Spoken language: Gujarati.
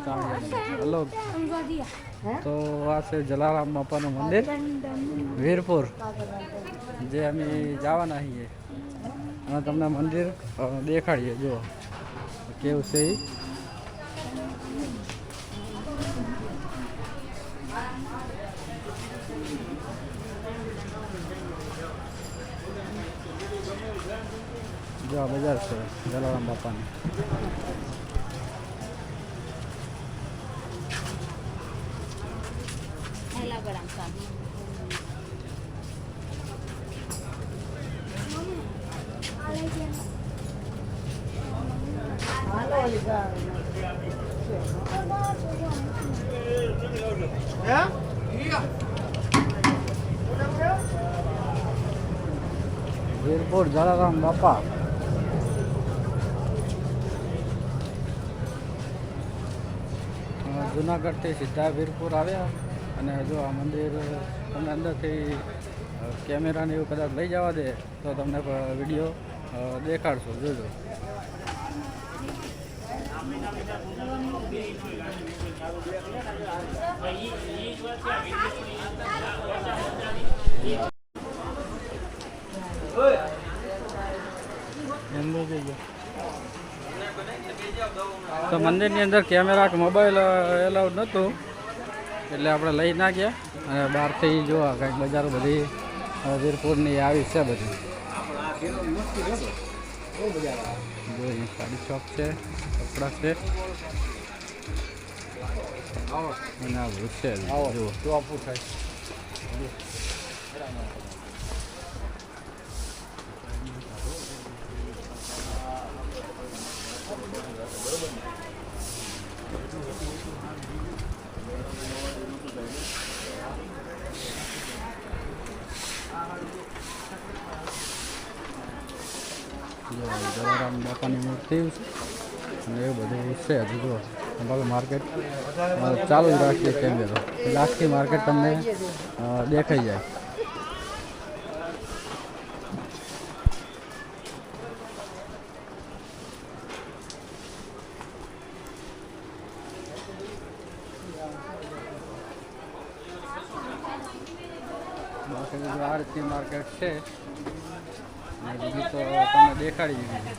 હલો, તો આ છે જલારામ બાપાનું મંદિર વીરપુર, જે અમે જવાના છીએ અને તમને મંદિર દેખાડીએ. જુઓ કેવું છે એ. જો આ બજાર છે જલારામ બાપાની. વીરપુર જલારામ બાપા. જુનાગઢથી સીધા વીરપુર આવ્યા અને જો આ મંદિર તમને અંદરથી કેમેરાને એવું કદાચ લઈ જવા દે તો તમને વિડીયો દેખાડશો. જોજો. તો મંદિરની અંદર કેમેરા કે મોબાઈલ એલાઉડ નહોતું, એટલે આપણે લઈ ના ગયા અને બહારથી જોવા કંઈક બજારો બધી વીરપુરની આવી છે બધી. સાડી શોપ છે, કપડા છે અને આ ભૂસે જુઓ. જલારામ બાપાની મૂર્તિ અને એવું બધું છે. હજુ જુઓ અમારું માર્કેટ ચાલુ જ રાખીએ કેમેરો, એટલે આખી માર્કેટ તમને દેખાઈ જાય. બાકી આ રીતની માર્કેટ છે અને બીજી તો તમને દેખાડી દીધી.